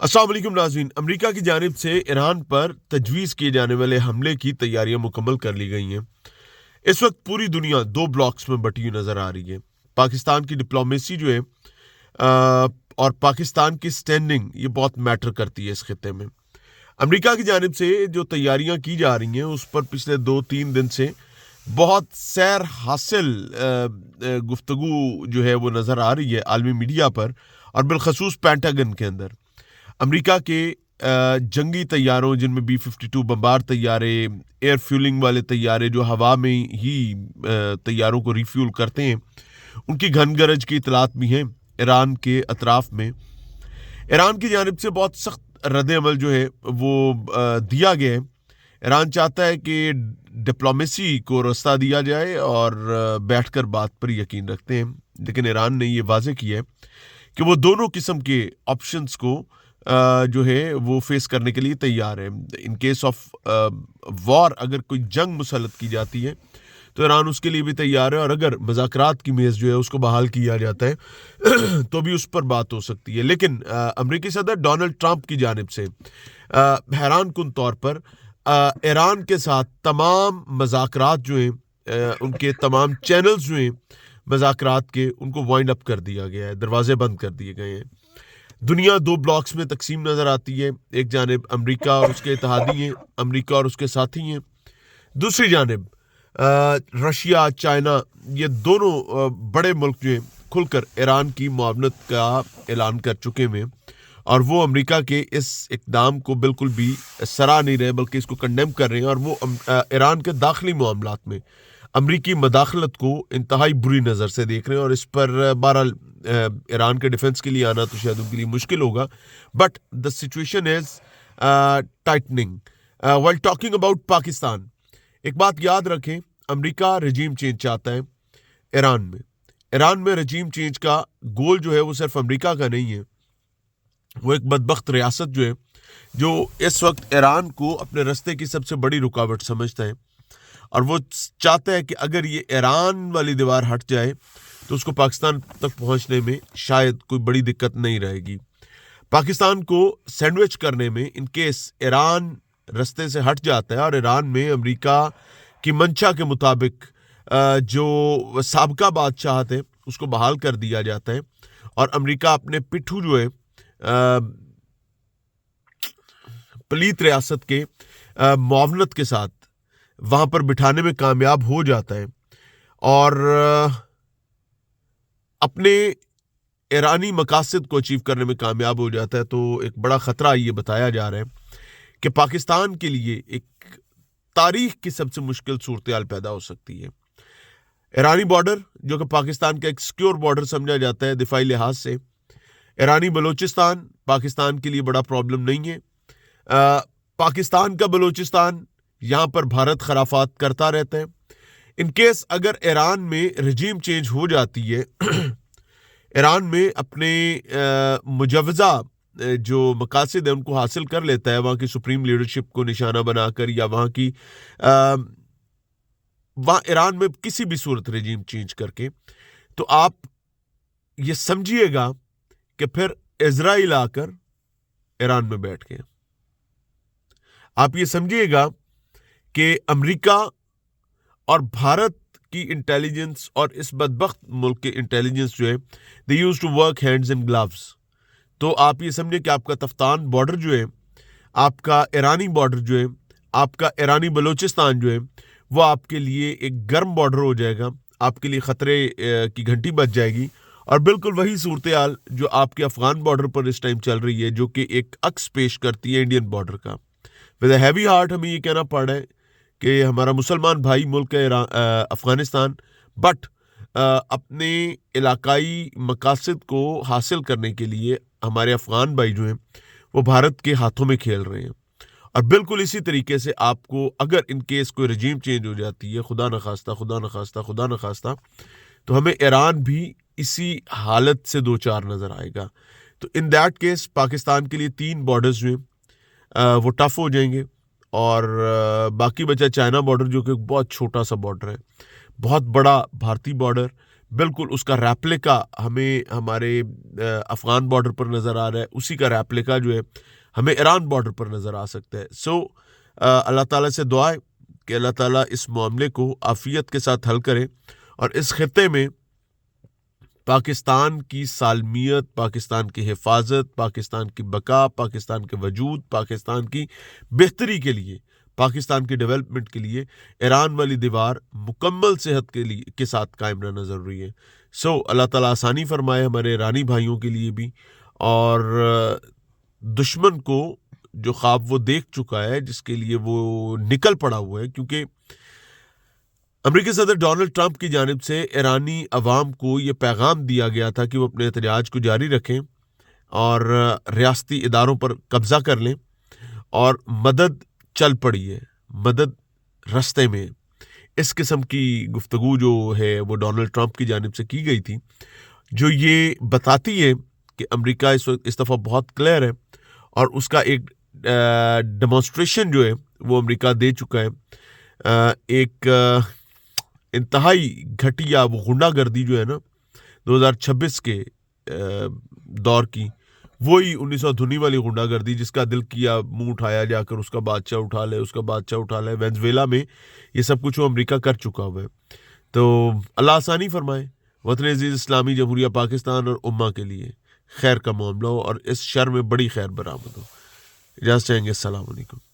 अस्सलाम वालेकुम नाज़रीन। अमेरिका की जानिब से ईरान पर तजवीज़ किए जाने वाले हमले की तैयारियां मुकम्मल कर ली गई हैं। इस वक्त पूरी दुनिया दो ब्लॉक्स में बटी हुई नज़र आ रही है। पाकिस्तान की डिप्लोमेसी जो है और पाकिस्तान की स्टैंडिंग ये बहुत मैटर करती है इस खित्ते में। अमेरिका की जानिब से जो तैयारियां की जा रही हैं उस पर पिछले 2-3 दिन से बहुत सैर हासिल गुफ्तगू जो है वो नज़र आ रही है आलमी मीडिया पर और बिलखसूस पेंटागन के अंदर। अमेरिका के जंगी तैयारों जिनमें B-52 बम्बार तैयारे, एयर फ्यूलिंग वाले तैयारे जो हवा में ही तैयारों को रिफ्यूल करते हैं, उनकी घन गरज की इतलात भी हैं ईरान के अतराफ में। ईरान की जानिब से बहुत सख्त रद्द-ए-अमल जो है वो दिया गया है। ईरान चाहता है कि डिप्लोमेसी को रास्ता दिया जाए और बैठकर बात पर यकीन रखते हैं, लेकिन ईरान ने ये वाज़ेह किया है कि वो दोनों किस्म के ऑप्शंस को जो है वो फेस करने के लिए तैयार है। इन केस ऑफ वॉर अगर कोई जंग मुसल्लत की जाती है तो ईरान उसके लिए भी तैयार है, और अगर मुज़ाकरात की मेज़ जो है उसको बहाल किया जाता है तो भी उस पर बात हो सकती है। लेकिन अमेरिकी सदर डोनाल्ड ट्रंप की जानिब से हैरान कुन तौर पर ईरान के साथ तमाम मुज़ाकरात जो हैं उनके तमाम चैनल्स जो हैं मुज़ाकरात के उनको वाइंड अप कर दिया गया है, दरवाजे बंद कर दिए गए हैं। दुनिया दो ब्लॉक्स में तकसीम नज़र आती है। एक जानिब अमेरिका और उसके इत्तेहादी हैं, अमेरिका और उसके साथी हैं। दूसरी जानिब रशिया, चाइना, ये दोनों बड़े मुल्क जो हैं खुलकर ईरान की मुआवनत का ऐलान कर चुके हैं, और वो अमेरिका के इस इक़दाम को बिल्कुल भी सराह नहीं रहे बल्कि इसको कंडेम कर रहे हैं, और वो ईरान के दाखिली मामलात में अमरीकी मदाखलत को इंतहाई बुरी नज़र से देख रहे हैं। और इस पर बहरहाल ईरान के डिफेंस के लिए आना तो शायद उनके लिए मुश्किल होगा, but the situation is tightening. While talking about Pakistan, एक बात याद रखें, अमेरिका रजीम चेंज चाहता है ईरान में। ईरान में रजीम चेंज का गोल जो है वो सिर्फ अमेरिका का नहीं है, वो एक बदबख्त रियासत जो है जो इस वक्त ईरान को अपने रास्ते की सबसे बड़ी रुकावट समझता है, और वो चाहता है कि अगर ये ईरान वाली दीवार हट जाए तो उसको पाकिस्तान तक पहुंचने में शायद कोई बड़ी दिक्कत नहीं रहेगी। पाकिस्तान को सैंडविच करने में इन केस ईरान रास्ते से हट जाता है और ईरान में अमेरिका की मंशा के मुताबिक जो साबका बादशाह थे उसको बहाल कर दिया जाता है, और अमेरिका अपने पिट्ठू जो है पलीत रियासत के मुआवनत के साथ वहाँ पर बिठाने में कामयाब हो जाता है, और अपने ईरानी मकासद को अचीव करने में कामयाब हो जाता है। तो एक बड़ा ख़तरा ये बताया जा रहा है कि पाकिस्तान के लिए एक तारीख की सबसे मुश्किल सूरत-ए-हाल पैदा हो सकती है। ईरानी बॉर्डर जो कि पाकिस्तान का एक सिक्योर बॉर्डर समझा जाता है दिफाई लिहाज से, ईरानी बलूचिस्तान पाकिस्तान के लिए बड़ा प्रॉब्लम नहीं है। पाकिस्तान का बलूचिस्तान यहाँ पर भारत खराफात करता रहता है। इन केस अगर ईरान में रजीम चेंज हो जाती है, ईरान में अपने मुजवज़ा जो मकासद है उनको हासिल कर लेता है वहाँ की सुप्रीम लीडरशिप को निशाना बनाकर, या वहाँ ईरान में किसी भी सूरत रजीम चेंज करके, तो आप ये समझिएगा कि फिर इजराइल आकर ईरान में बैठ गए। आप ये समझिएगा कि अमेरिका और भारत की इंटेलिजेंस और इस बदबख्त मुल्क के इंटेलिजेंस जो है they use to work hands in gloves. तो आप ये समझे कि आपका तफ्तान बॉर्डर जो है, आपका ईरानी बॉर्डर जो है, आपका ईरानी बलूचिस्तान जो है, वो आपके लिए एक गर्म बॉर्डर हो जाएगा, आपके लिए ख़तरे की घंटी बज जाएगी। और बिल्कुल वही सूरत-ए-हाल जो आपके अफ़गान बॉर्डर पर इस टाइम चल रही है, जो कि एक अक्स पेश करती है इंडियन बॉर्डर का। विद हैवी हार्ट हमें ये कहना पड़ रहा है कि हमारा मुसलमान भाई मुल्क है अफ़गानिस्तान, बट अपने इलाकाई मकासद को हासिल करने के लिए हमारे अफ़गान भाई जो हैं वो भारत के हाथों में खेल रहे हैं। और बिल्कुल इसी तरीके से आपको अगर इन केस कोई रजीम चेंज हो जाती है, खुदा न खास्ता, तो हमें ईरान भी इसी हालत से दो चार नज़र आएगा। तो इन दैट केस पाकिस्तान के लिए 3 बॉर्डर्स जो हैं वो टफ हो जाएंगे, और बाकी बचा चाइना बॉर्डर जो कि बहुत छोटा सा बॉर्डर है। बहुत बड़ा भारतीय बॉर्डर بالکل اس کا ریپلیکا ہمیں ہمارے افغان بارڈر پر نظر آ رہا ہے، اسی کا ریپلیکا جو ہے ہمیں ایران بارڈر پر نظر آ سکتا ہے. اللہ تعالیٰ سے دعا ہے کہ اللہ تعالیٰ اس معاملے کو عافیت کے ساتھ حل کرے اور اس خطے میں پاکستان کی سالمیت، پاکستان کی حفاظت، پاکستان کی بقا، پاکستان کے وجود، پاکستان کی بہتری کے لیے، پاکستان کی ڈیولپمنٹ کے لیے ایران والی دیوار مکمل صحت کے ساتھ قائم رہنا ضروری ہے. اللہ تعالیٰ آسانی فرمائے ہمارے ایرانی بھائیوں کے لیے بھی، اور دشمن کو جو خواب وہ دیکھ چکا ہے، جس کے لیے وہ نکل پڑا ہوا ہے، کیونکہ امریکی صدر ڈونلڈ ٹرمپ کی جانب سے ایرانی عوام کو یہ پیغام دیا گیا تھا کہ وہ اپنے احتجاج کو جاری رکھیں اور ریاستی اداروں پر قبضہ کر لیں، اور مدد چل پڑی ہے، مدد رستے میں. اس قسم کی گفتگو جو ہے وہ ڈونلڈ ٹرمپ کی جانب سے کی گئی تھی، جو یہ بتاتی ہے کہ امریکہ اس دفعہ بہت کلیئر ہے، اور اس کا ایک ڈیمونسٹریشن جو ہے وہ امریکہ دے چکا ہے. ایک انتہائی گھٹیا وہ غنڈہ گردی جو ہے نا 2026 کے دور کی، وہی 1998 والی غنڈہ گردی، جس کا دل کیا منہ اٹھایا جا کر اس کا بادشاہ اٹھا لے، اس کا بادشاہ اٹھا لے. وینزویلا میں یہ سب کچھ وہ امریکہ کر چکا ہوا ہے. تو اللہ آسانی فرمائے وطن عزیز اسلامی جمہوریہ پاکستان اور امہ کے لیے خیر کا معاملہ ہو، اور اس شر میں بڑی خیر برآمد ہو. اجازت چاہیں گے. السلام علیکم.